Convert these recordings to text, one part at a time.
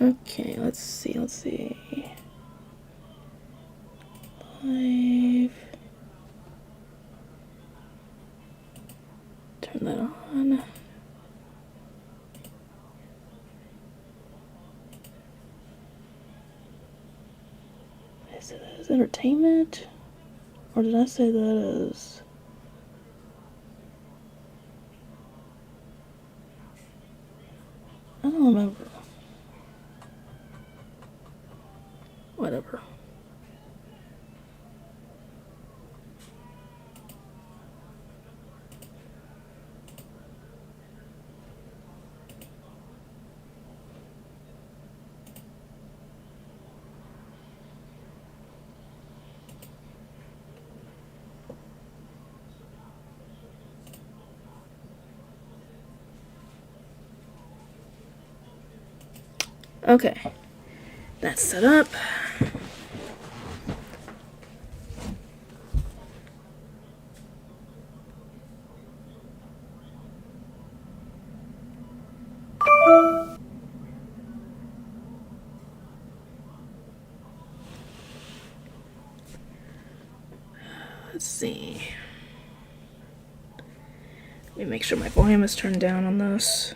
Okay, let's see. Live. Turn that on. Is it as entertainment? Or did I say that as... I don't remember. Whatever. Okay. That's set up. Let's see. Let me make sure my volume is turned down on this.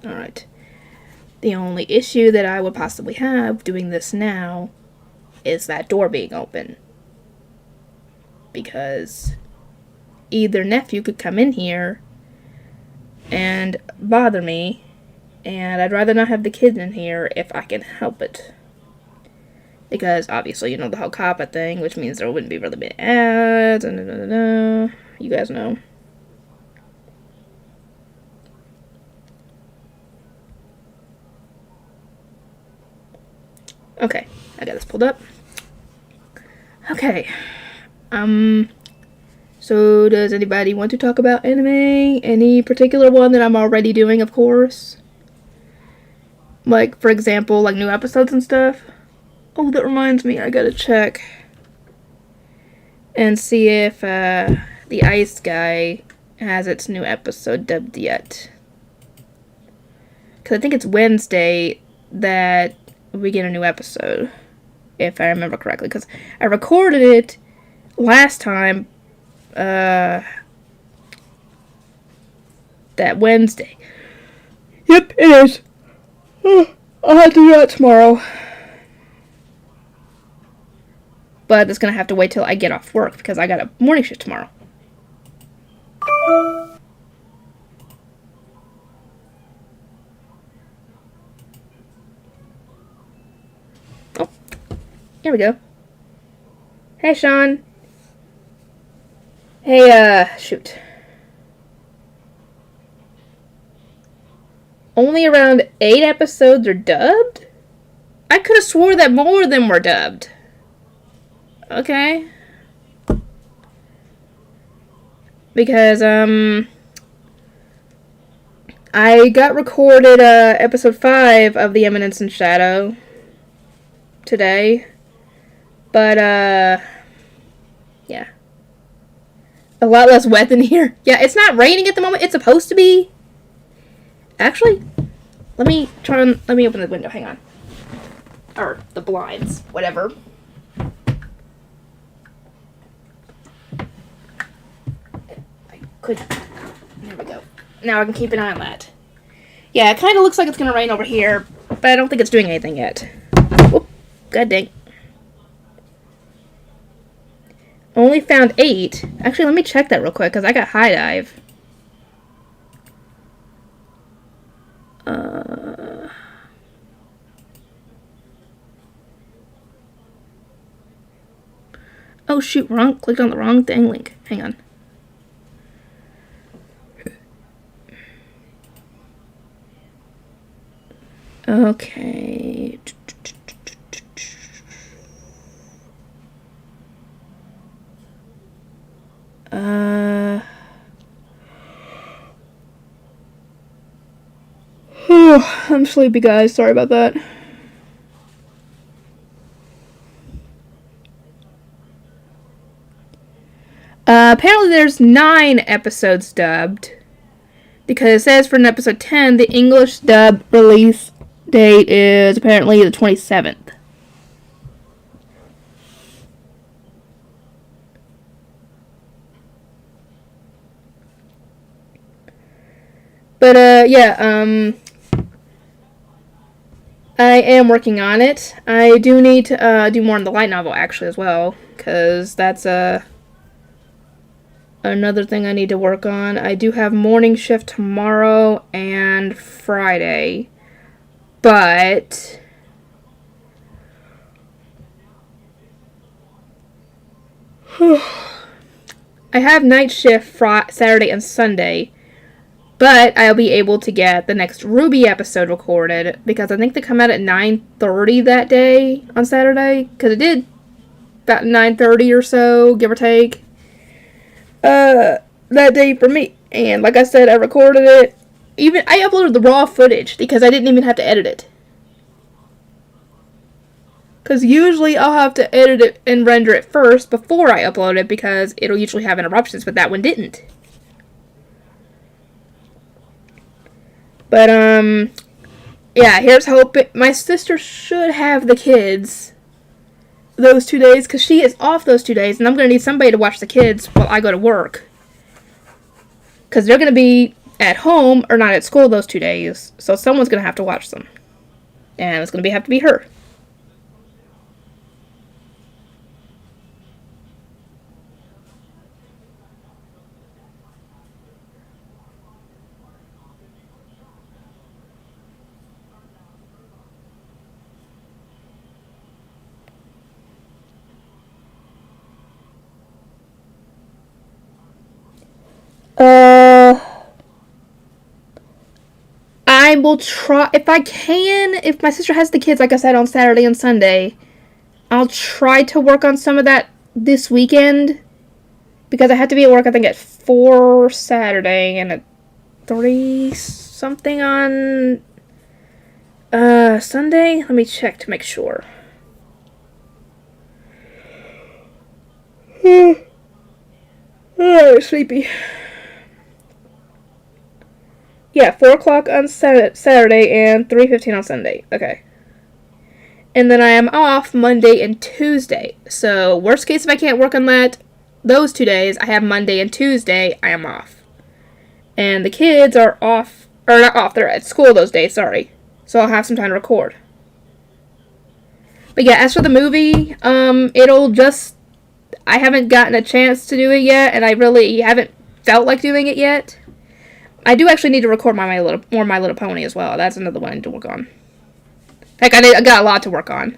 Alright. The only issue that I would possibly have doing this now is that door being open. Because either nephew could come in here and bother me, and I'd rather not have the kids in here if I can help it. Because obviously, the whole COPPA thing, which means there wouldn't be really many ads, and you guys know. Okay, I got this pulled up. Okay. So does anybody want to talk about anime? Any particular one that I'm already doing, of course? Like, for example, like new episodes and stuff? Oh, that reminds me, I gotta check and see if the Ice Guy has its new episode dubbed yet. Because I think it's Wednesday that we get a new episode, if I remember correctly. Because I recorded it last time, that Wednesday. Yep, it is. I'll have to do that tomorrow. But it's gonna have to wait till I get off work because I got a morning shift tomorrow. Oh, here we go. Hey, Sean. Hey, shoot. Only around 8 episodes are dubbed? I could have swore that more of them were dubbed. Okay. Because, I got recorded, episode 5 of The Eminence in Shadow today. But, yeah. A lot less wet in here. Yeah, it's not raining at the moment. It's supposed to be. Actually, let me open the window. Hang on. Or the blinds. Whatever. There we go. Now I can keep an eye on that. Yeah, it kind of looks like it's going to rain over here, but I don't think it's doing anything yet. Oop, god dang. Only found 8. Actually, let me check that real quick, because I got high dive. Oh shoot, clicked on the wrong dang link. Hang on. Okay. I'm sleepy, guys. Sorry about that. Apparently there's 9 episodes dubbed. Because it says for an episode 10, the English dub release date is apparently the 27th. But, I am working on it. I do need to do more on the light novel, actually, as well. Because that's another thing I need to work on. I do have morning shift tomorrow and Friday. But I have night shift Saturday and Sunday. But I'll be able to get the next RWBY episode recorded because I think they come out at 9:30 that day on Saturday. Because it did about 9:30 or so, give or take, that day for me. And like I said, I recorded it. Even I uploaded the raw footage because I didn't even have to edit it. Because usually I'll have to edit it and render it first before I upload it because it'll usually have interruptions, but that one didn't. But, yeah, here's hoping. My sister should have the kids those 2 days, because she is off those 2 days, and I'm going to need somebody to watch the kids while I go to work. Because they're going to be at home, or not at school those 2 days, so someone's going to have to watch them. And it's going to have to be her. I will try, if I can, if my sister has the kids, like I said, on Saturday and Sunday, I'll try to work on some of that this weekend, because I have to be at work, I think, at 4 Saturday, and at 3 something on, Sunday? Let me check to make sure. Oh, sleepy. Yeah, 4 o'clock on Saturday and 3:15 on Sunday. Okay. And then I am off Monday and Tuesday. So, worst case, if I can't work on those 2 days, I have Monday and Tuesday, I am off. And the kids are off, or not off, they're at school those days, sorry. So I'll have some time to record. But yeah, as for the movie, I haven't gotten a chance to do it yet, and I really haven't felt like doing it yet. I do actually need to record more My Little Pony as well. That's another one I need to work on. Heck, I got a lot to work on.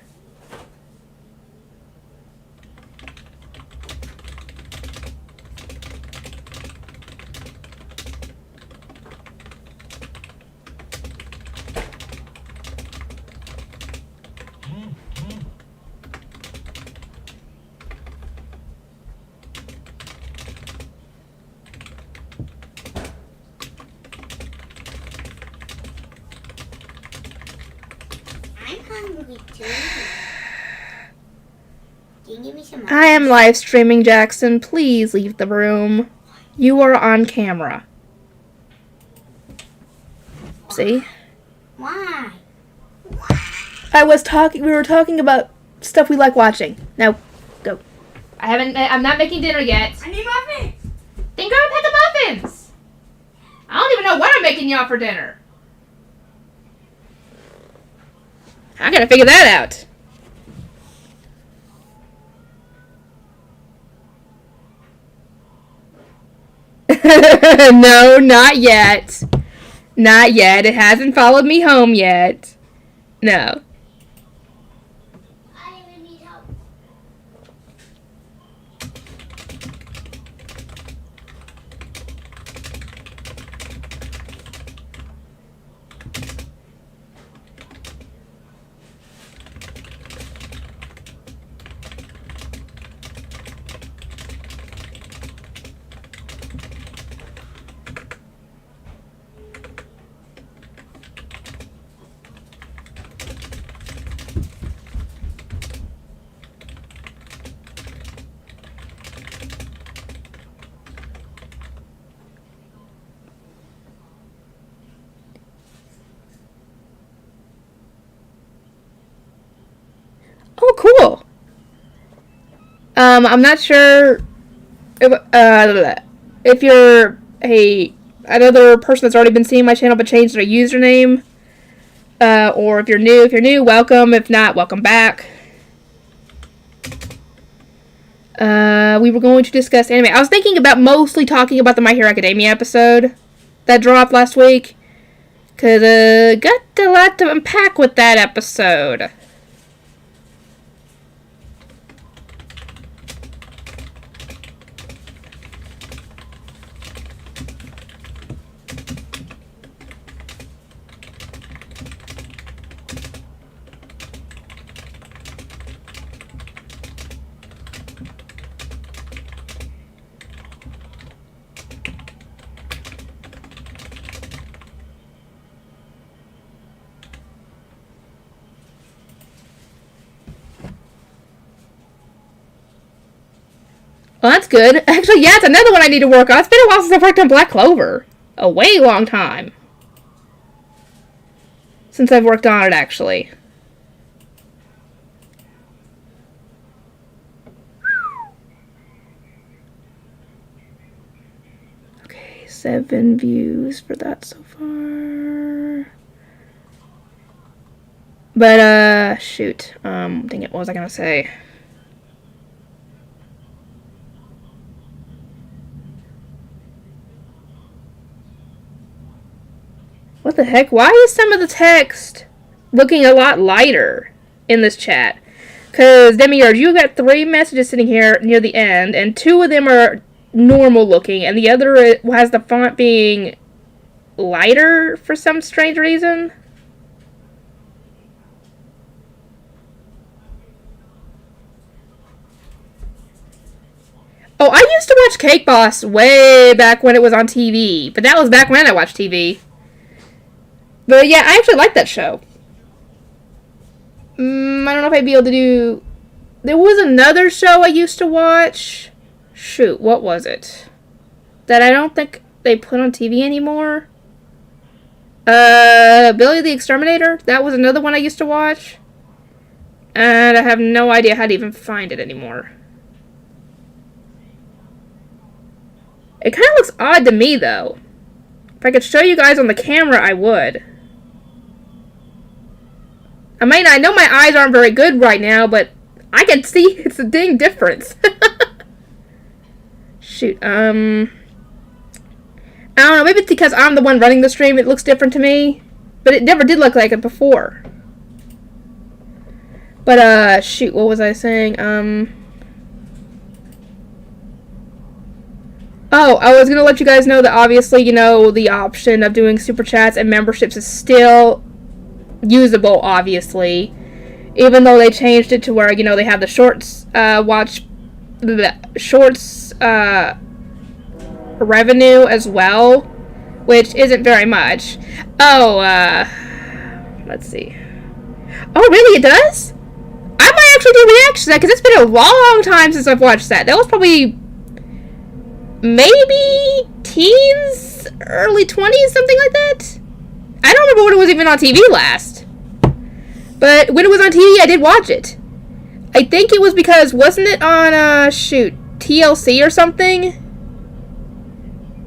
I am live streaming, Jackson. Please leave the room. You are on camera. See? Why? We were talking about stuff we like watching. Now, go. I'm not making dinner yet. I need muffins. Then go and pick the muffins. I don't even know what I'm making y'all for dinner. I gotta figure that out. No, not yet. Not yet. It hasn't followed me home yet. No. I even need help. I'm not sure if you're another person that's already been seeing my channel but changed their username, or if you're new, welcome. If not, welcome back. We were going to discuss anime. I was thinking about mostly talking about the My Hero Academia episode that dropped last week, cause got a lot to unpack with that episode. Well, that's good. Actually, yeah, it's another one I need to work on. It's been a while since I've worked on Black Clover. A way long time. Since I've worked on it, actually. Okay, 7 views for that so far. But, shoot. Dang it, what was I gonna say? What the heck? Why is some of the text looking a lot lighter in this chat? Because, Demiurge, you got 3 messages sitting here near the end, and 2 of them are normal looking, and the other has the font being lighter for some strange reason. Oh, I used to watch Cake Boss way back when it was on TV, but that was back when I watched TV. But yeah, I actually like that show. I don't know if I'd be able to do... There was another show I used to watch. Shoot, what was it? That I don't think they put on TV anymore. Billy the Exterminator? That was another one I used to watch. And I have no idea how to even find it anymore. It kind of looks odd to me, though. If I could show you guys on the camera, I would. I know my eyes aren't very good right now, but I can see it's a dang difference. Shoot, I don't know, maybe it's because I'm the one running the stream, it looks different to me. But it never did look like it before. But, shoot, what was I saying? Oh, I was gonna let you guys know that obviously, you know, the option of doing super chats and memberships is still usable, obviously, even though they changed it to where, you know, they have the shorts revenue as well, which isn't very much. Oh, let's see. Oh, really, it does? I might actually do reactions to that, because it's been a long time since I've watched that. That was probably maybe teens, early 20s, something like that. I don't remember when it was even on TV last. But when it was on TV, I did watch it. I think it was because, wasn't it on, shoot, TLC or something?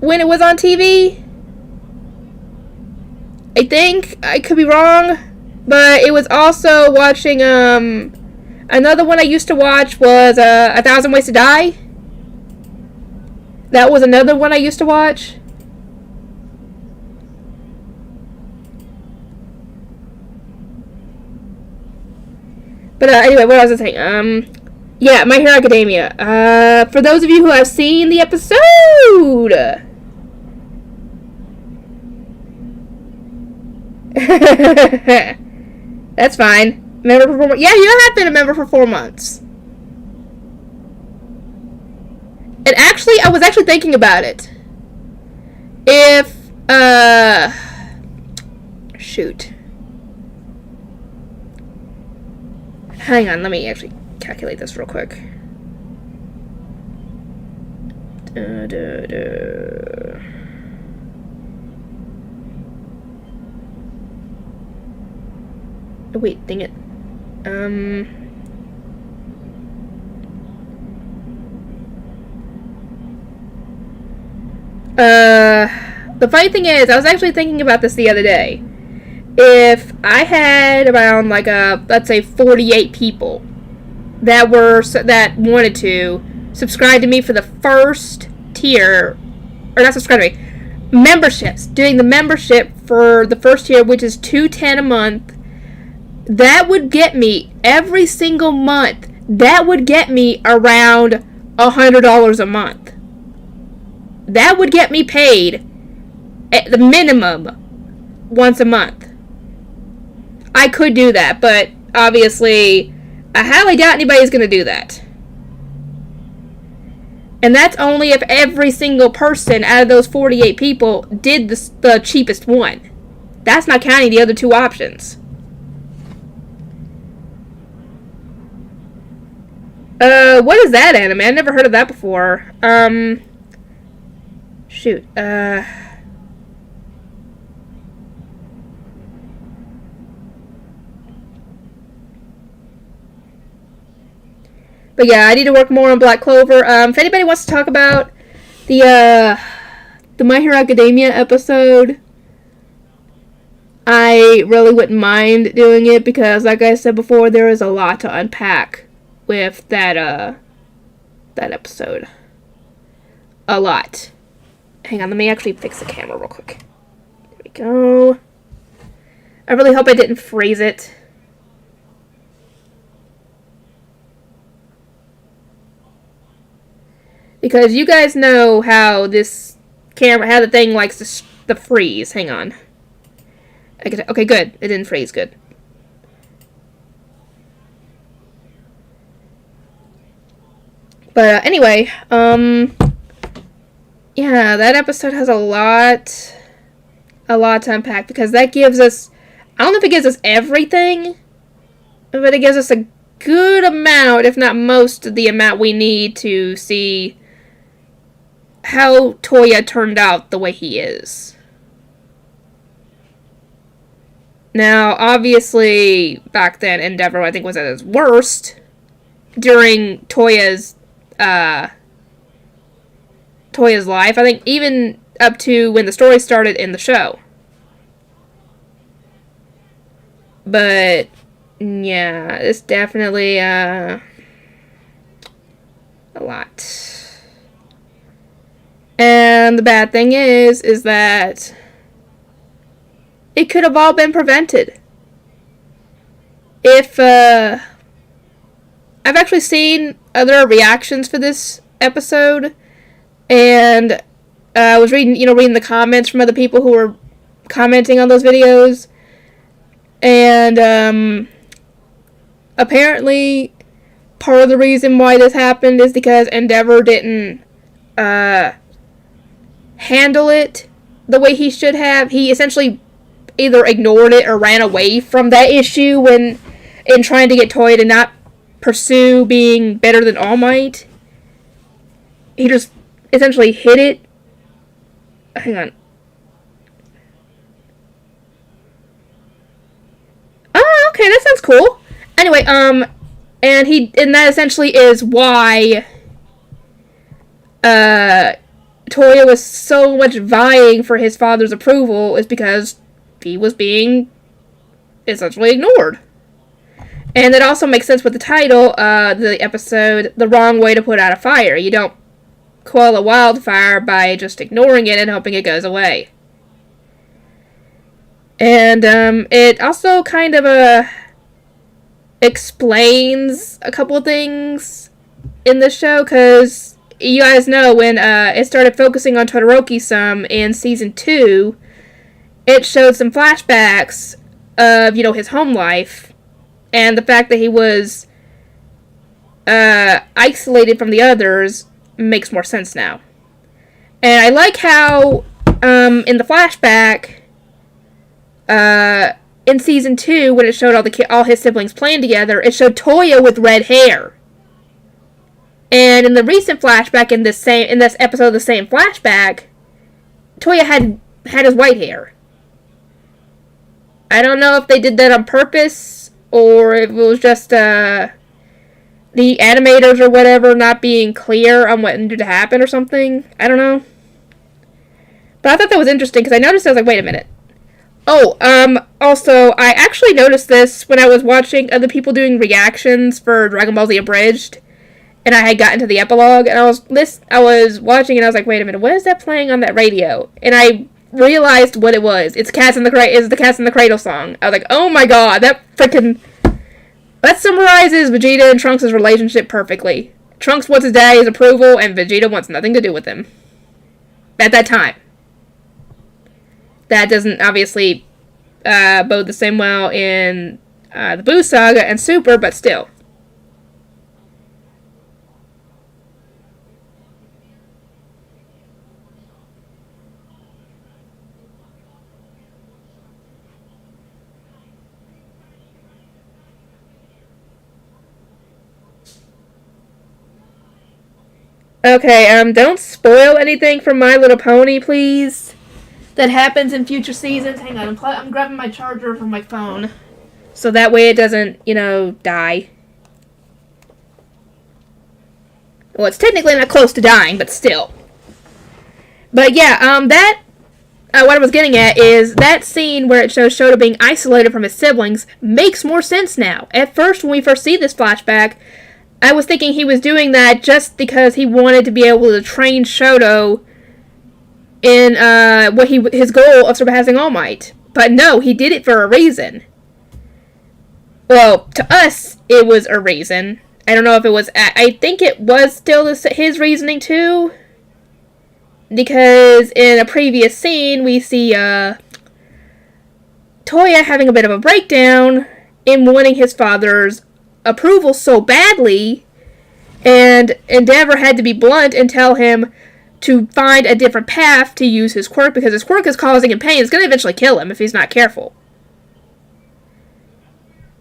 When it was on TV? I think. I could be wrong. But it was also watching, another one I used to watch was, 1,000 Ways to Die. That was another one I used to watch. But anyway, what was I saying? Yeah, My Hero Academia. For those of you who have seen the episode, that's fine. Member for 4 months. Yeah, you have been a member for 4 months. And actually, I was actually thinking about it. If, shoot. Hang on, let me actually calculate this real quick. Oh, wait, dang it. The funny thing is, I was actually thinking about this the other day. If I had around like let's say 48 people that wanted to subscribe to me for the first tier, or not subscribe to me, memberships, doing the membership for the first tier, which is $2.10 a month, that would get me every single month. That would get me around $100 a month. That would get me paid at the minimum once a month. I could do that, but obviously I highly doubt anybody's going to do that. And that's only if every single person out of those 48 people did the cheapest one. That's not counting the other two options. What is that anime? I've never heard of that before. Shoot. But yeah, I need to work more on Black Clover. If anybody wants to talk about the My Hero Academia episode, I really wouldn't mind doing it because, like I said before, there is a lot to unpack with that episode. A lot. Hang on, let me actually fix the camera real quick. There we go. I really hope I didn't freeze it. Because you guys know how this camera, how the thing likes to freeze. Hang on. Okay, good. It didn't freeze. Good. But anyway, yeah, that episode has a lot to unpack because that gives us, I don't know if it gives us everything, but it gives us a good amount, if not most of the amount we need to see how Toya turned out the way he is. Now, obviously, back then, Endeavor, I think, was at its worst during Toya's life. I think even up to when the story started in the show. But, yeah, it's definitely, a lot. And the bad thing is that it could have all been prevented. If, I've actually seen other reactions for this episode, and I was reading the comments from other people who were commenting on those videos, and, apparently, part of the reason why this happened is because Endeavor didn't, handle it the way he should have. He essentially either ignored it or ran away from that issue in trying to get Toya to not pursue being better than All Might. He just essentially hid it. Hang on. Oh, okay, that sounds cool. Anyway, and that essentially is why Toya was so much vying for his father's approval, is because he was being essentially ignored. And it also makes sense with the title, the episode, The Wrong Way to Put Out a Fire. You don't quell a wildfire by just ignoring it and hoping it goes away. And it also kind of explains a couple of things in the show, because you guys know when it started focusing on Todoroki some in season 2, it showed some flashbacks of, his home life, and the fact that he was isolated from the others makes more sense now. And I like how in the flashback in season 2, when it showed all his siblings playing together, it showed Toya with red hair. And in the recent flashback, in this episode of the same flashback, Toya had his white hair. I don't know if they did that on purpose, or if it was just the animators or whatever not being clear on what needed to happen or something. I don't know. But I thought that was interesting because I noticed, I was like, wait a minute. Oh, also, I actually noticed this when I was watching other people doing reactions for Dragon Ball Z Abridged, and I had gotten to the epilogue, and I was watching, and I was like, wait a minute, what is that playing on that radio? And I realized what it was. It's the Cats in the Cradle song. I was like, oh my god, that summarizes Vegeta and Trunks' relationship perfectly. Trunks wants his daddy's approval, and Vegeta wants nothing to do with him. At that time. That doesn't obviously bode the same well in the Buu Saga and Super, but still. Okay, don't spoil anything from My Little Pony, please. That happens in future seasons. Hang on, I'm grabbing my charger from my phone. So that way it doesn't, die. Well, it's technically not close to dying, but still. But yeah, what I was getting at is that scene where it shows Shota being isolated from his siblings makes more sense now. At first, when we first see this flashback, I was thinking he was doing that just because he wanted to be able to train Shoto in his goal of surpassing All Might. But no, he did it for a reason. Well, to us, it was a reason. I don't know if it was... I think it was still his reasoning, too. Because in a previous scene, we see Toya having a bit of a breakdown in wanting his father's approval so badly, and Endeavor had to be blunt and tell him to find a different path to use his quirk, because his quirk is causing him pain. It's going to eventually kill him if he's not careful.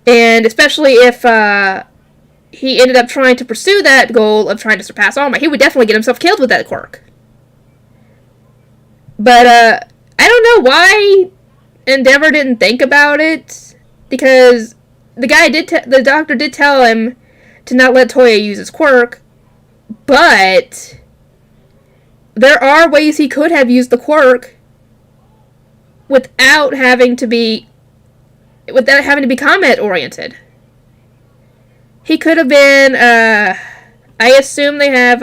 And especially if he ended up trying to pursue that goal of trying to surpass All Might, he would definitely get himself killed with that quirk. But I don't know why Endeavor didn't think about it, because the doctor did tell him to not let Toya use his quirk, but there are ways he could have used the quirk without having to be combat oriented. He could have been, I assume they have,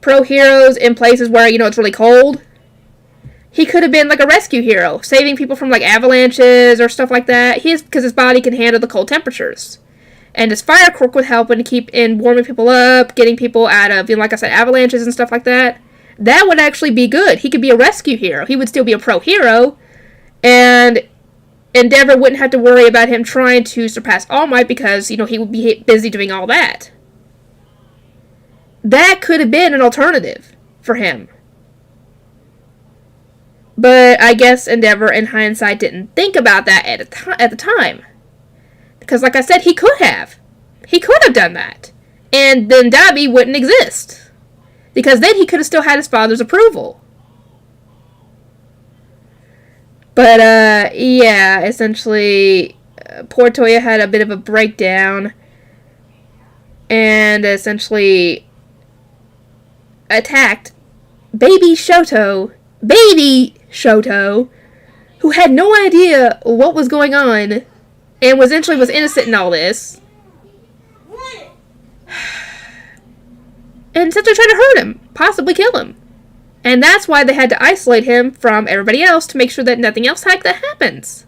pro heroes in places where, it's really cold. He could have been like a rescue hero, saving people from like avalanches or stuff like that. Because his body can handle the cold temperatures. And his fire quirk would help in warming people up, getting people out of, like I said, avalanches and stuff like that. That would actually be good. He could be a rescue hero. He would still be a pro hero. And Endeavor wouldn't have to worry about him trying to surpass All Might because, he would be busy doing all that. That could have been an alternative for him. But I guess Endeavor, in hindsight, didn't think about that at the time. Because, like I said, he could have. He could have done that. And then Dabi wouldn't exist. Because then he could have still had his father's approval. But, yeah, essentially, poor Toya had a bit of a breakdown. And essentially attacked baby Shoto, who had no idea what was going on, and essentially was innocent in all this. And essentially tried to hurt him, possibly kill him. And that's why they had to isolate him from everybody else to make sure that nothing else like that happens.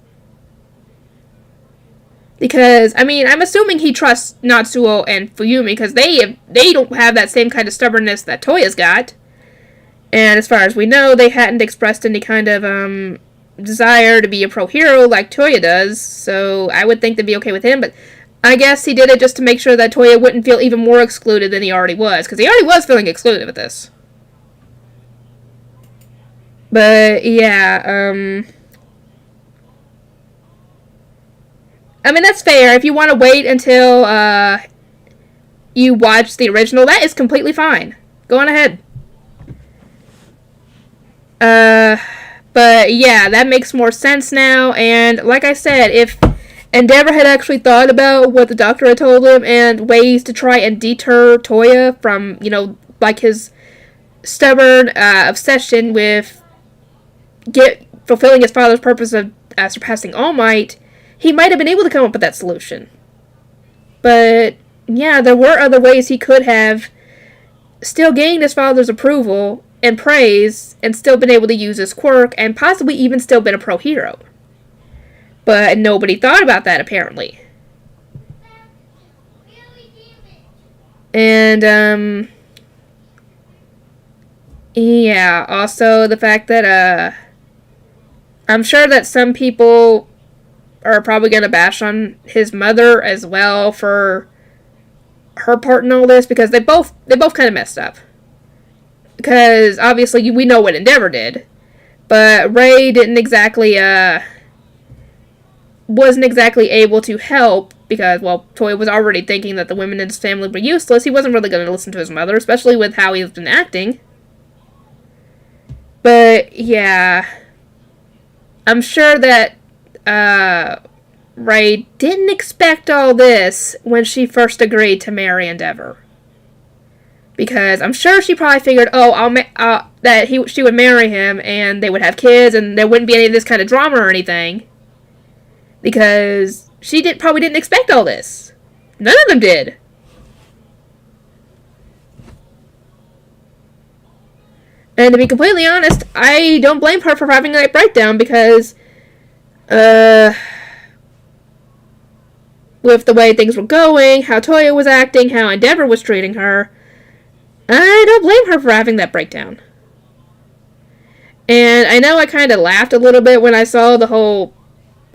Because, I'm assuming he trusts Natsuo and Fuyumi, because they don't have that same kind of stubbornness that Toya's got. And as far as we know, they hadn't expressed any kind of, desire to be a pro hero like Toya does, so I would think they'd be okay with him, but I guess he did it just to make sure that Toya wouldn't feel even more excluded than he already was, because he already was feeling excluded with this. But, yeah, that's fair. If you want to wait until, you watch the original, that is completely fine. Go on ahead. But, yeah, that makes more sense now, and like I said, if Endeavor had actually thought about what the doctor had told him and ways to try and deter Toya from, like his stubborn obsession with fulfilling his father's purpose of surpassing All Might, he might have been able to come up with that solution. But yeah, there were other ways he could have still gained his father's approval and praise and still been able to use his quirk and possibly even still been a pro hero. But nobody thought about that, apparently. And, yeah, also the fact that, I'm sure that some people are probably going to bash on his mother as well for her part in all this, because they both kind of messed up. Because, obviously, we know what Endeavor did, but Ray wasn't exactly able to help, because, well, Toya was already thinking that the women in his family were useless. He wasn't really going to listen to his mother, especially with how he's been acting. But, yeah, I'm sure that Ray didn't expect all this when she first agreed to marry Endeavor. Because I'm sure she probably figured, she would marry him and they would have kids and there wouldn't be any of this kind of drama or anything. Because she probably didn't expect all this. None of them did. And to be completely honest, I don't blame her for having that breakdown because, with the way things were going, how Toya was acting, how Endeavor was treating her, I don't blame her for having that breakdown. And I know I kind of laughed a little bit when I saw the whole,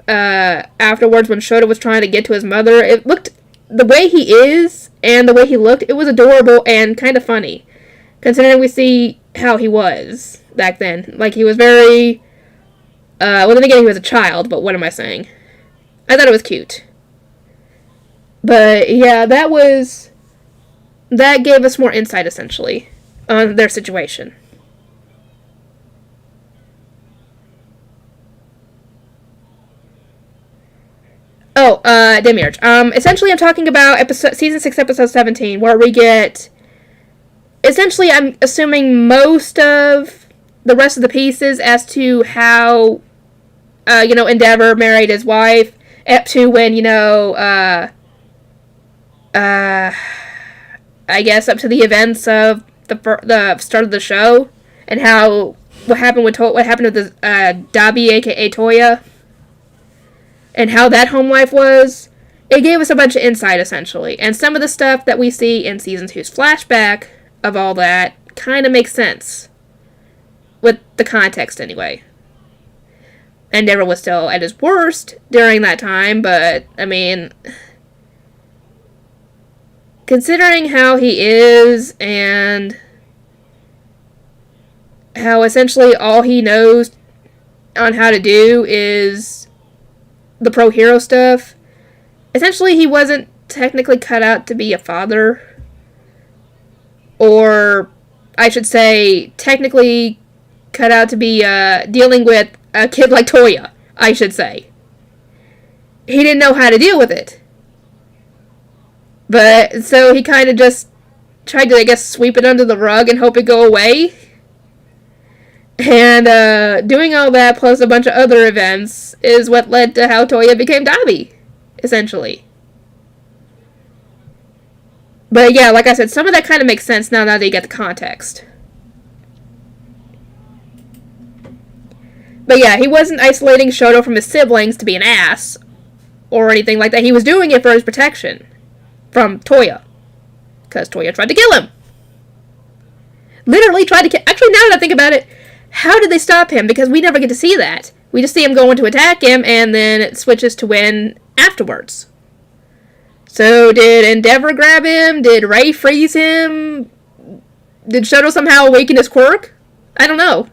afterwards when Shota was trying to get to his mother. It looked, the way he is and the way he looked, it was adorable and kind of funny. Considering we see how he was back then. Like, he was very, well, then again, he was a child, but what am I saying? I thought it was cute. But, yeah, that gave us more insight, essentially, on their situation. Oh, Demiurge. Essentially, I'm talking about Season 6, Episode 17, where we get, essentially, I'm assuming most of the rest of the pieces as to how, Endeavor married his wife, up to when, I guess up to the events of the start of the show, and what happened with the Dabi, aka Toya, and how that home life was. It gave us a bunch of insight, essentially, and some of the stuff that we see in Season 2's flashback of all that kind of makes sense with the context, anyway. Endeavor was still at his worst during that time, but I mean, considering how he is and how essentially all he knows on how to do is the pro hero stuff, essentially he wasn't technically cut out to be a father, or I should say technically cut out to be dealing with a kid like Toya, I should say. He didn't know how to deal with it. But, so he kind of just tried to, I guess, sweep it under the rug and hope it go away. And, doing all that plus a bunch of other events is what led to how Toya became Dabi, essentially. But yeah, like I said, some of that kind of makes sense now that you get the context. But yeah, he wasn't isolating Shoto from his siblings to be an ass, or anything like that. He was doing it for his protection from Toya. Because Toya tried to kill him. Literally tried to kill. Actually, now that I think about it, how did they stop him? Because we never get to see that. We just see him going to attack him, and then it switches to Wen afterwards. So, did Endeavor grab him? Did Ray freeze him? Did Shoto somehow awaken his quirk? I don't know.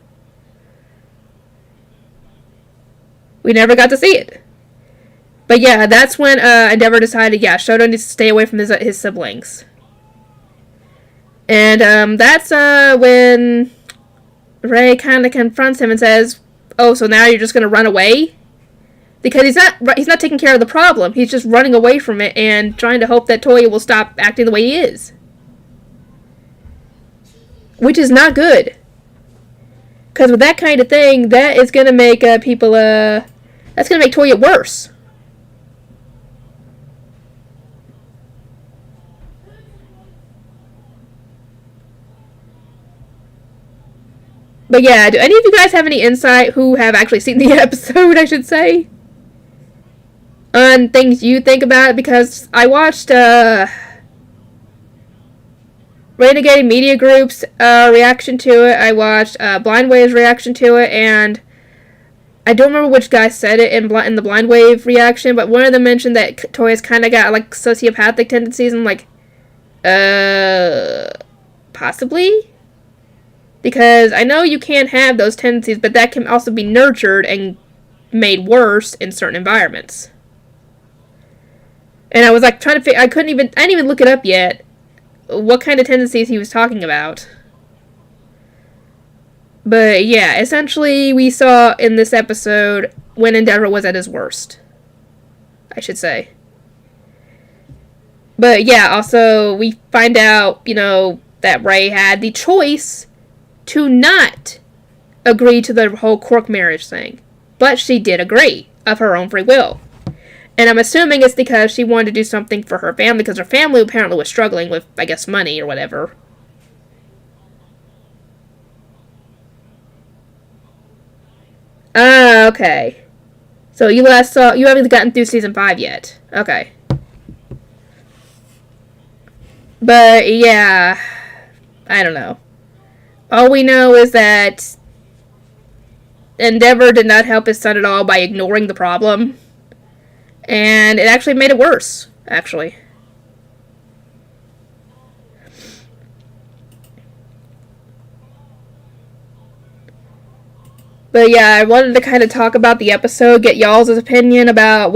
We never got to see it. But yeah, that's when Endeavor decided, yeah, Shoto needs to stay away from his siblings. And that's when Ray kind of confronts him and says, oh, so now you're just going to run away? Because he's not taking care of the problem. He's just running away from it and trying to hope that Toya will stop acting the way he is. which is not good. Because with that kind of thing, that is going to make people, that's going to make Toya worse. But yeah, do any of you guys have any insight who have actually seen the episode, I should say? On things you think about it? Because I watched, Renegade Media Group's reaction to it. I watched Blind Wave's reaction to it, and I don't remember which guy said it in the Blind Wave reaction, but one of them mentioned that Toya's kind of got like sociopathic tendencies. I'm like, possibly? Because I know you can't have those tendencies, but that can also be nurtured and made worse in certain environments. And I was like trying to figure, I didn't even look it up yet, what kind of tendencies he was talking about. But yeah, essentially we saw in this episode when Endeavor was at his worst, I should say. But yeah, also we find out, that Ray had the choice to not agree to the whole Quark marriage thing. But she did agree, of her own free will. And I'm assuming it's because she wanted to do something for her family, because her family apparently was struggling with, I guess, money or whatever. Ah, okay. So you haven't gotten through season 5 yet. Okay. But, yeah, I don't know. All we know is that Endeavor did not help his son at all by ignoring the problem. And it actually made it worse, actually. But yeah, I wanted to kind of talk about the episode, get y'all's opinion about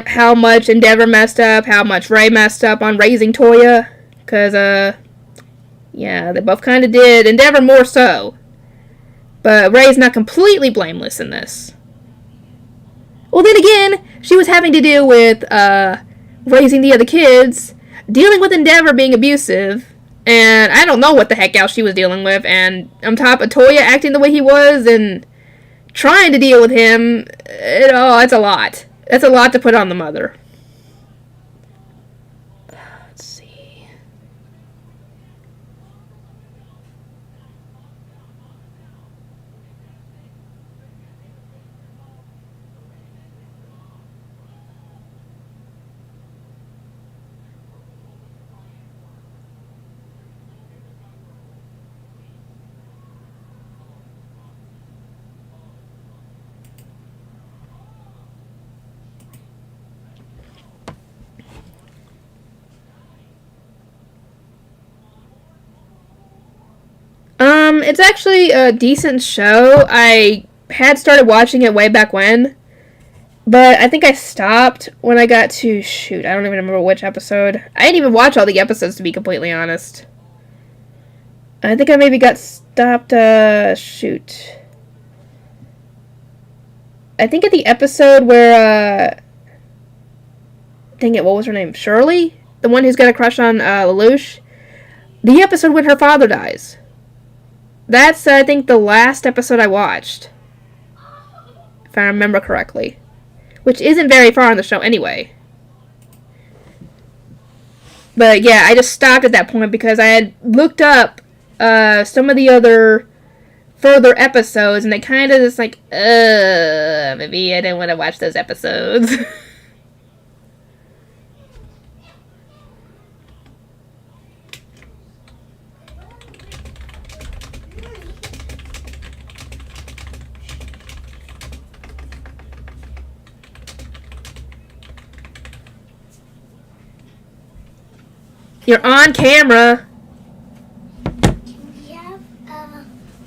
how much Endeavor messed up, how much Ray messed up on raising Toya. Because, yeah, they both kind of did. Endeavor more so. But Ray's not completely blameless in this. Well, then again, she was having to deal with raising the other kids, dealing with Endeavor being abusive, and I don't know what the heck else she was dealing with, and on top of Toya acting the way he was and trying to deal with him, it's a lot. That's a lot to put on the mother. Let's see. It's actually a decent show. I had started watching it way back when, but I think I stopped when I got to, I don't even remember which episode. I didn't even watch all the episodes, to be completely honest. I think I maybe got stopped, I think at the episode where, dang it, what was her name? Shirley? The one who's got a crush on, Lelouch? The episode when her father dies. That's, I think, the last episode I watched. If I remember correctly. Which isn't very far in the show anyway. But yeah, I just stopped at that point because I had looked up some of the other further episodes, and they kind of just like, maybe I didn't want to watch those episodes. You're on camera. Can we have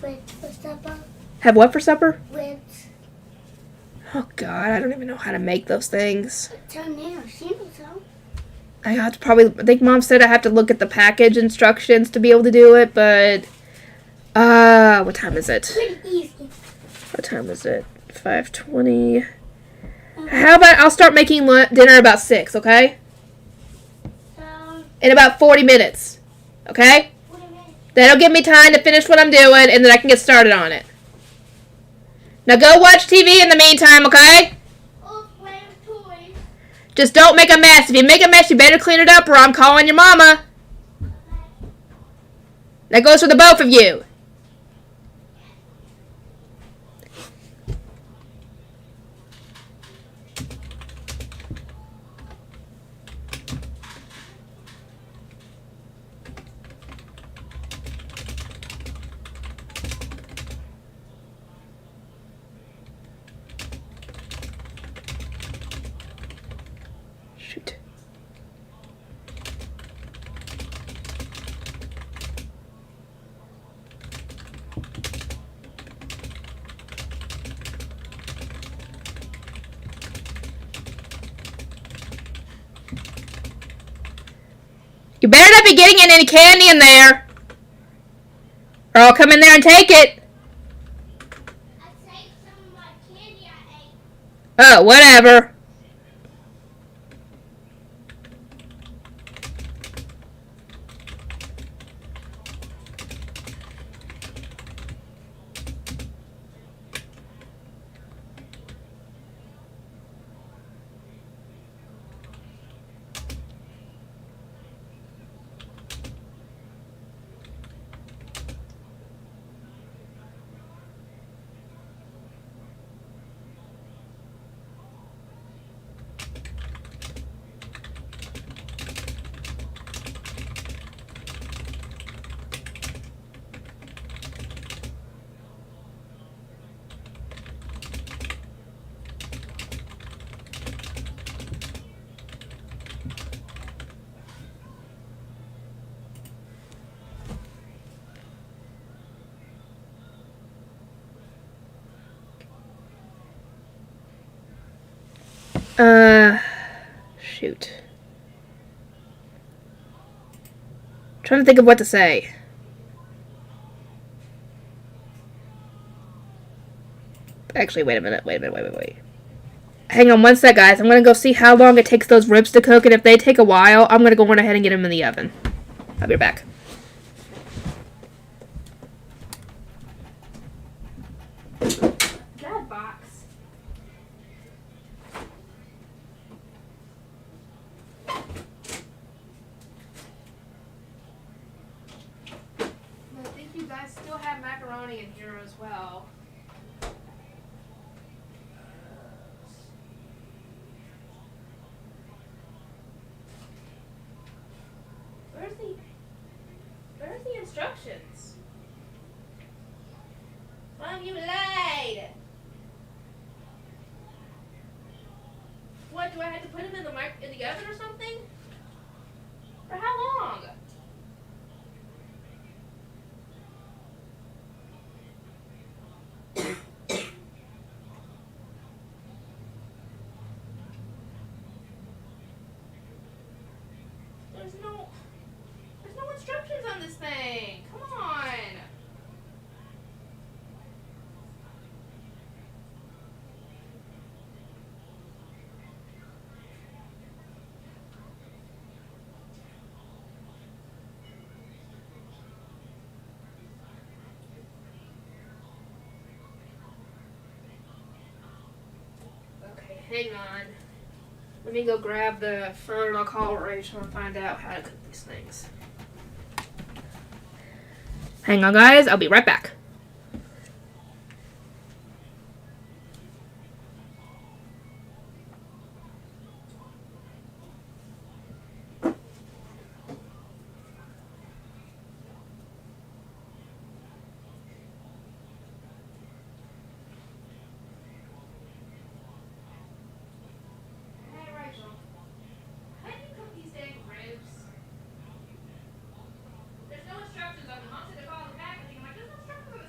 ribs for supper? Have what for supper? Ribs. Oh God, I don't even know how to make those things. Turn there. She knows how. I have to I think Mom said I have to look at the package instructions to be able to do it, but what time is it? Pretty easy. What time is it? 5:20. How about I'll start making dinner about 6, okay? in about 40 minutes. Okay? That'll give me time to finish what I'm doing, and then I can get started on it. Now go watch TV in the meantime, okay? Just don't make a mess. If you make a mess, you better clean it up or I'm calling your mama. That goes for the both of you. Shoot. You better not be getting any candy in there, or I'll come in there and take it. Oh, whatever. Shoot. Trying to think of what to say. Actually, wait a minute. Wait. Hang on one sec, guys. I'm gonna go see how long it takes those ribs to cook, and if they take a while, I'm gonna go on ahead and get them in the oven. I'll be right back. God box. I think you guys still have macaroni in here as well. Where's the instructions? Mom, you lied. What, do I have to put them in the oven or something? For how long? There's no instructions on this thing. Come on. Okay, hang on. Let me go grab the phone and I'll call Rachel and find out how to cook these things. Hang on, guys. I'll be right back. Hey, Rachel. How do you cook these dang ribs? There's no instructions on them. Mom said to follow the packaging. I'm like, there's no instructions on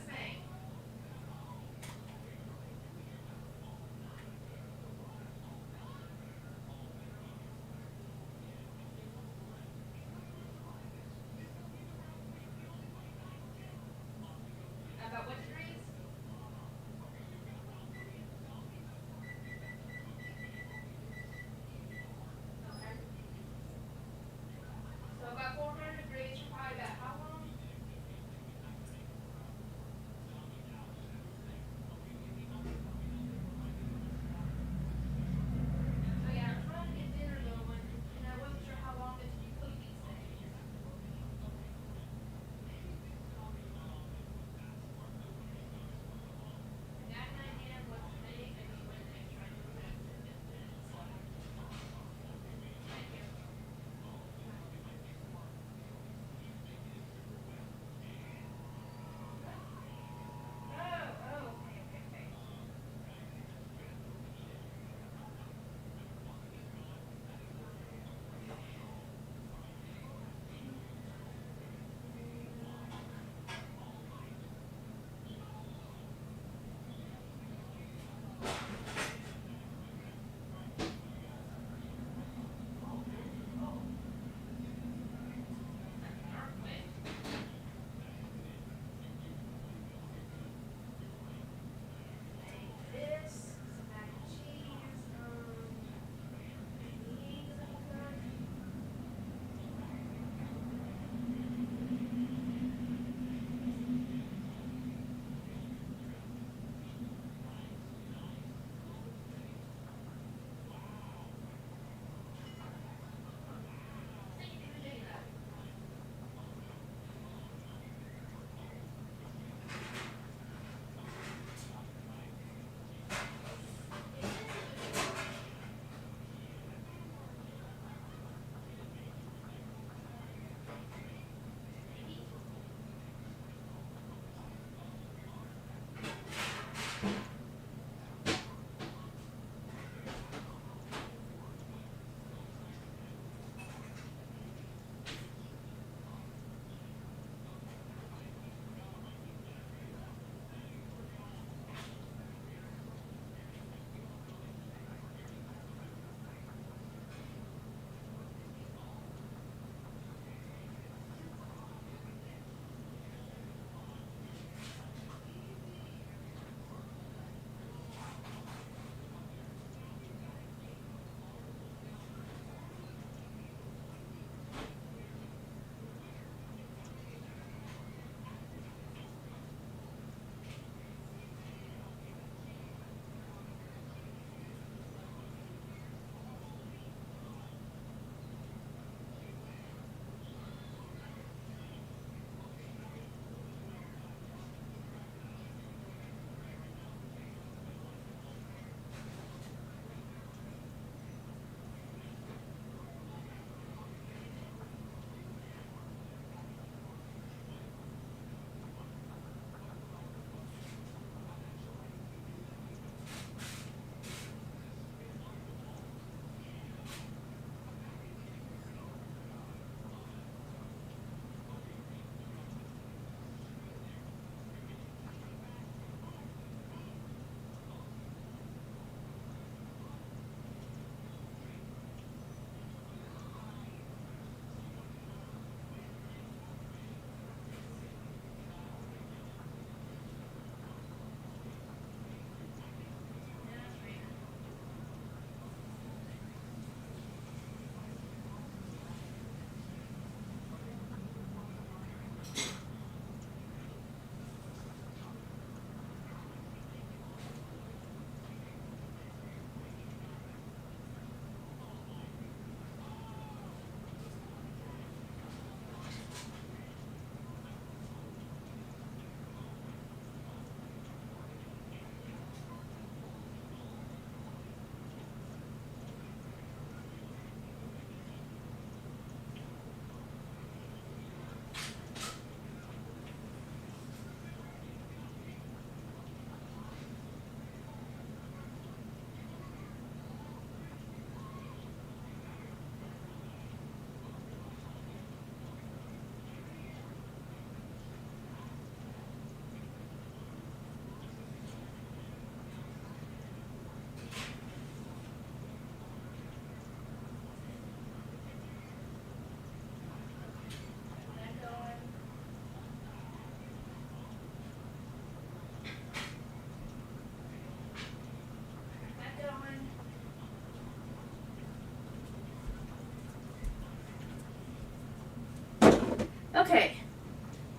Okay.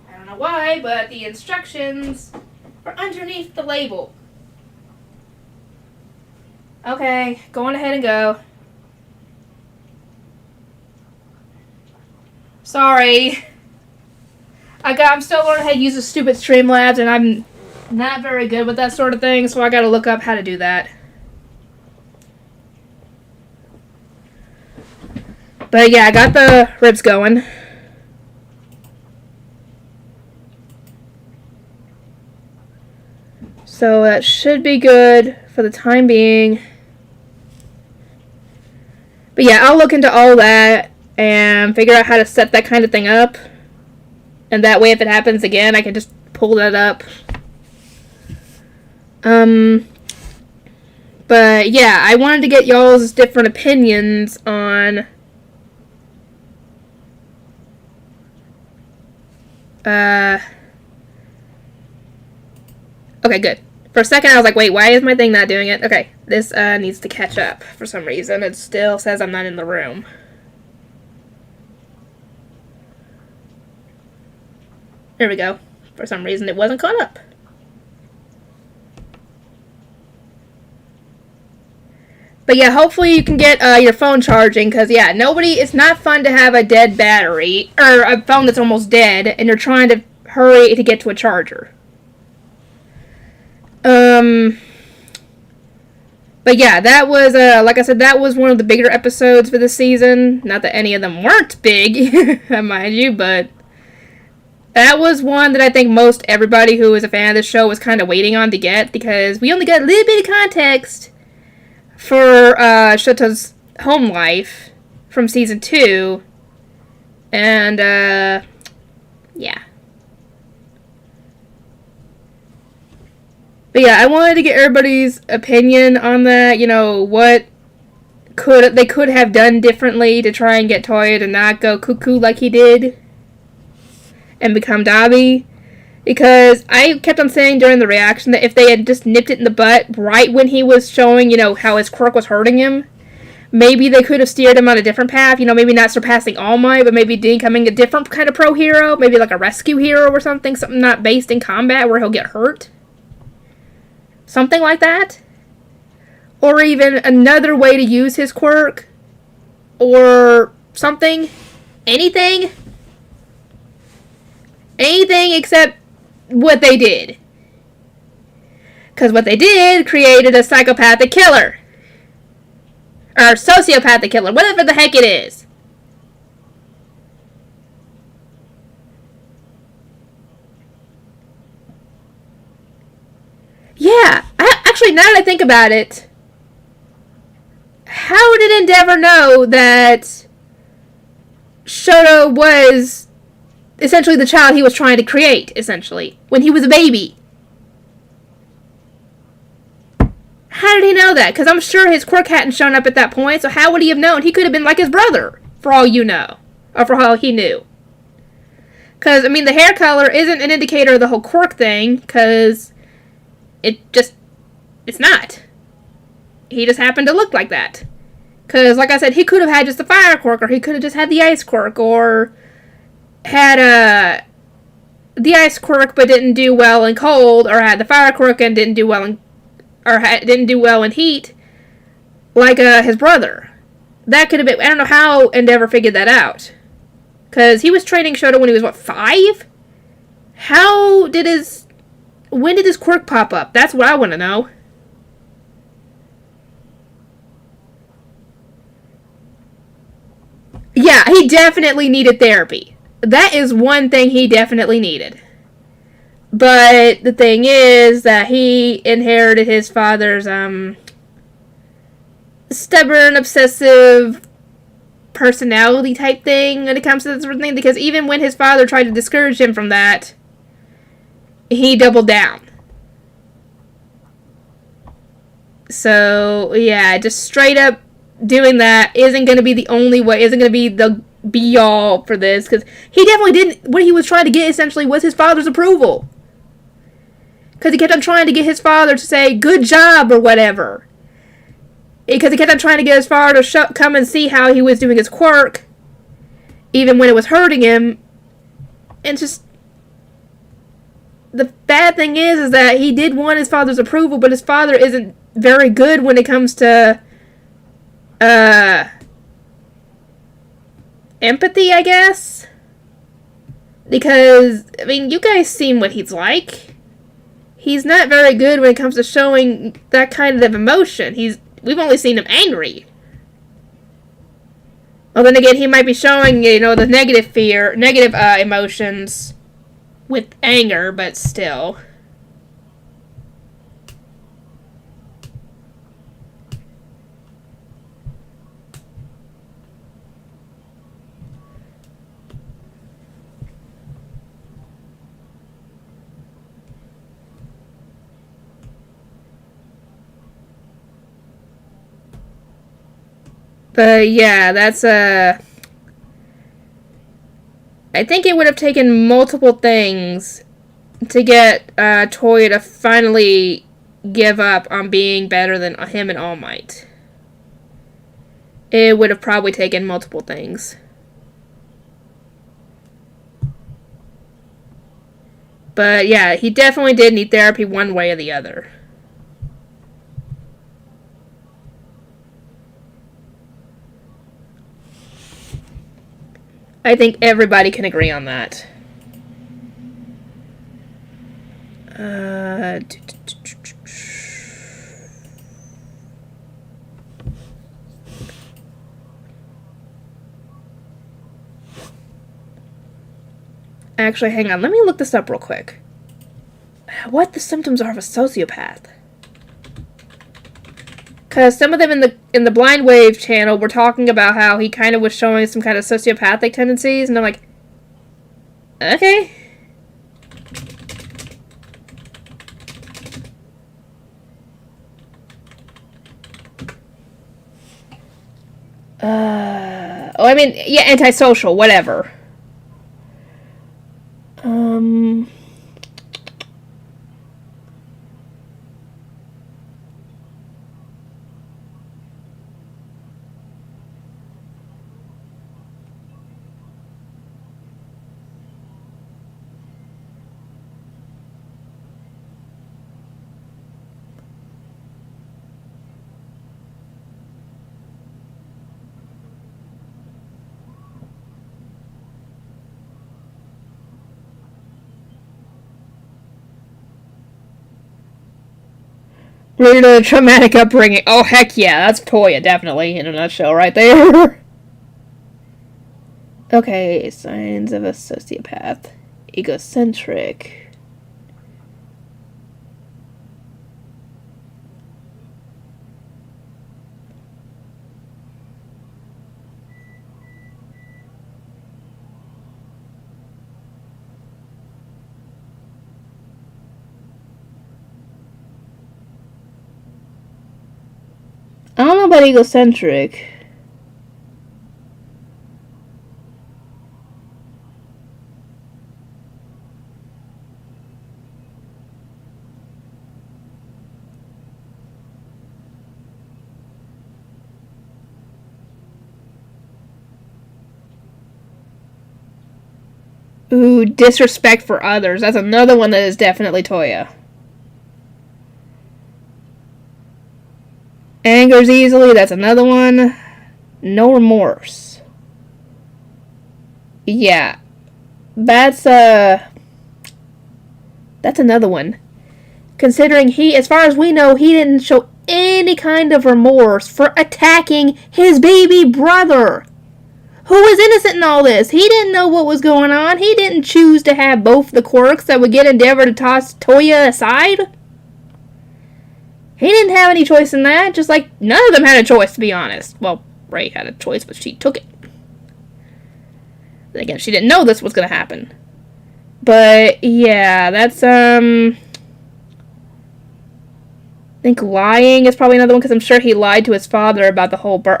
I don't know why, but the instructions are underneath the label. Okay, go on ahead and go. Sorry. I'm still learning how to use the stupid Streamlabs, and I'm not very good with that sort of thing, so I gotta look up how to do that. But yeah, I got the ribs going. So that should be good for the time being. But yeah, I'll look into all that and figure out how to set that kind of thing up. And that way, if it happens again, I can just pull that up. But yeah, I wanted to get y'all's different opinions on okay, good. For a second, I was like, wait, why is my thing not doing it? Okay, this needs to catch up for some reason. It still says I'm not in the room. There we go. For some reason, it wasn't caught up. But yeah, hopefully you can get your phone charging, because yeah, it's not fun to have a dead battery, or a phone that's almost dead, and you're trying to hurry to get to a charger. But yeah, that was, like I said, that was one of the bigger episodes for this season. Not that any of them weren't big, mind you, but that was one that I think most everybody who was a fan of this show was kind of waiting on to get, because we only got a little bit of context for Shoto's home life from season 2, and yeah. But yeah, I wanted to get everybody's opinion on that, what they could have done differently to try and get Toya to not go cuckoo like he did and become Dabi. Because I kept on saying during the reaction that if they had just nipped it in the butt right when he was showing, how his quirk was hurting him, maybe they could have steered him on a different path, maybe not surpassing All Might, but maybe becoming a different kind of pro hero, maybe like a rescue hero or something not based in combat where he'll get hurt. Something like that. Or even another way to use his quirk. Or something. Anything. Anything except what they did. Because what they did created a psychopathic killer. Or sociopathic killer. Whatever the heck it is. Yeah, actually, now that I think about it, how did Endeavor know that Shoto was essentially the child he was trying to create, essentially, when he was a baby? How did he know that? Because I'm sure his quirk hadn't shown up at that point, so how would he have known? He could have been like his brother, for all you know, or for all he knew. Because, the hair color isn't an indicator of the whole quirk thing, because it's not. He just happened to look like that. Because, like I said, he could have had just the fire quirk, or he could have just had the ice quirk, or had the ice quirk but didn't do well in cold, or had the fire quirk and didn't do well in heat, like his brother. That could have been. I don't know how Endeavor figured that out. Because he was training Shoto when he was, 5? When did his quirk pop up? That's what I want to know. Yeah, he definitely needed therapy. That is one thing he definitely needed. But the thing is that he inherited his father's stubborn, obsessive personality type thing when it comes to this sort of thing. Because even when his father tried to discourage him from that, he doubled down. So, yeah, just straight up doing that isn't going to be the only way, isn't going to be the be-all for this, because he definitely didn't, what he was trying to get, essentially, was his father's approval. Because he kept on trying to get his father to say, good job, or whatever. Because he kept on trying to get his father to come and see how he was doing his quirk, even when it was hurting him, And just the bad thing is that he did want his father's approval, but his father isn't very good when it comes to empathy, I guess. Because, I mean, you guys seen what he's like. He's not very good when it comes to showing that kind of emotion. We've only seen him angry. Well, then again, he might be showing, the negative emotions with anger, but still. But yeah, that's I think it would have taken multiple things to get Toya to finally give up on being better than him and All Might. It would have probably taken multiple things. But yeah, he definitely did need therapy one way or the other. I think everybody can agree on that. Actually, hang on. Let me look this up real quick. What the symptoms are of a sociopath? Because some of them in the Blind Wave channel were talking about how he kind of was showing some kind of sociopathic tendencies, and I'm like, okay. I mean, yeah, antisocial, whatever. Related to a traumatic upbringing. Oh, heck yeah, that's Toya, definitely, in a nutshell, right there. Okay, signs of a sociopath. Egocentric. I don't know about egocentric. Ooh, disrespect for others. That's another one that is definitely Toya. Angers easily. That's another one. No remorse. Yeah. That's another one. Considering as far as we know, he didn't show any kind of remorse for attacking his baby brother, who was innocent in all this. He didn't know what was going on. He didn't choose to have both the quirks that would get Endeavor to toss Toya aside. He didn't have any choice in that, just like none of them had a choice, to be honest. Well, Ray had a choice, but she took it. Then again, she didn't know this was going to happen. But, yeah, that's, I think lying is probably another one, because I'm sure he lied to his father about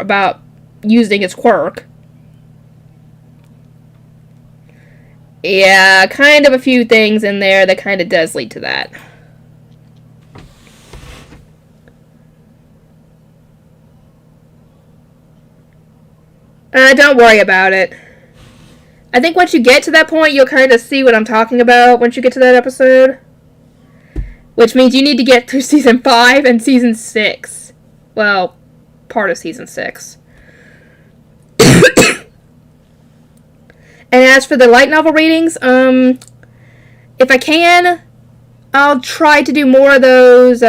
about using his quirk. Yeah, kind of a few things in there that kind of does lead to that. Don't worry about it. I think once you get to that point, you'll kind of see what I'm talking about once you get to that episode. Which means you need to get through season 5 and season 6. Well, part of season 6. And as for the light novel readings, if I can, I'll try to do more of those,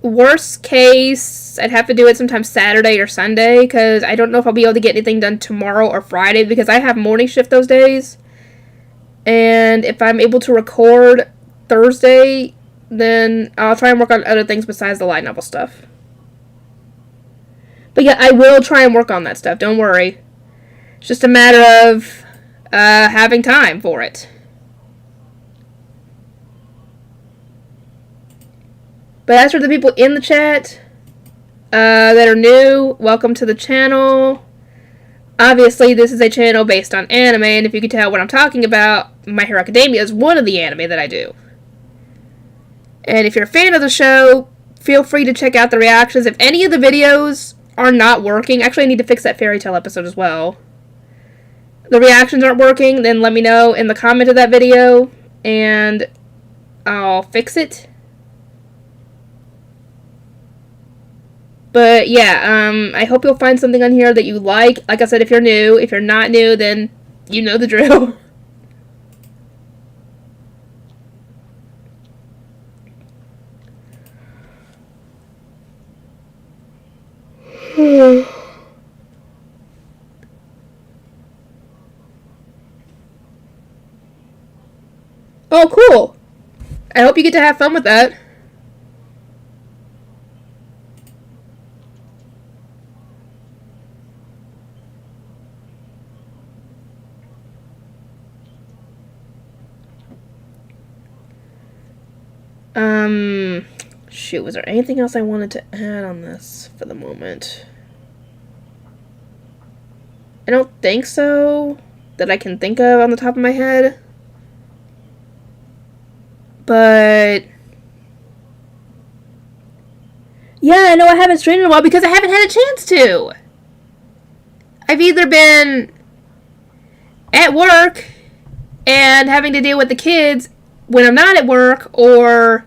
worst case, I'd have to do it sometime Saturday or Sunday, because I don't know if I'll be able to get anything done tomorrow or Friday, because I have morning shift those days. And if I'm able to record Thursday, then I'll try and work on other things besides the light novel stuff. But yeah, I will try and work on that stuff, don't worry. It's just a matter of having time for it. But as for the people in the chat that are new, welcome to the channel. Obviously, this is a channel based on anime, and if you can tell what I'm talking about, My Hero Academia is one of the anime that I do. And if you're a fan of the show, feel free to check out the reactions. If any of the videos are not working, actually I need to fix that fairy tale episode as well. The reactions aren't working, then let me know in the comment of that video, and I'll fix it. But yeah, I hope you'll find something on here that you like. Like I said, if you're new, if you're not new, then you know the drill. Oh, cool. I hope you get to have fun with that. Shoot, was there anything else I wanted to add on this for the moment? I don't think so, that I can think of on the top of my head. But yeah, I know I haven't streamed in a while because I haven't had a chance to. I've either been at work and having to deal with the kids when I'm not at work, or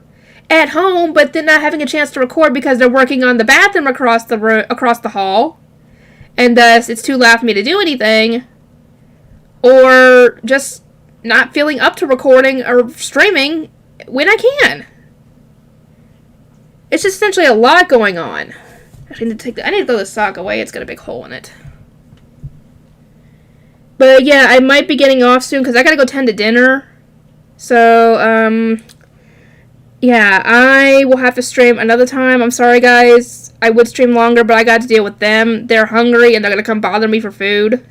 at home but then not having a chance to record because they're working on the bathroom across the hall, and thus it's too loud for me to do anything, or just not feeling up to recording or streaming when I can. It's just essentially a lot going on. I need to throw this sock away. It's got a big hole in it. But yeah, I might be getting off soon because I gotta go tend to dinner. So, yeah, I will have to stream another time. I'm sorry, guys. I would stream longer, but I got to deal with them. They're hungry, and they're gonna come bother me for food.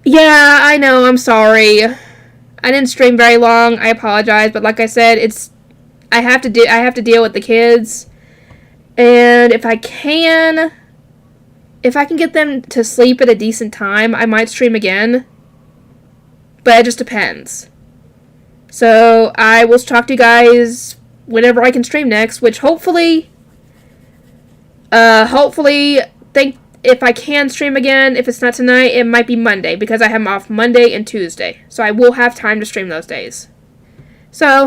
Yeah, I know, I'm sorry. I didn't stream very long. I apologize, but like I said, I have to deal with the kids. And if I can get them to sleep at a decent time, I might stream again. But it just depends. So I will talk to you guys whenever I can stream next, which hopefully if I can stream again, if it's not tonight, it might be Monday, because I have off Monday and Tuesday. So I will have time to stream those days. So,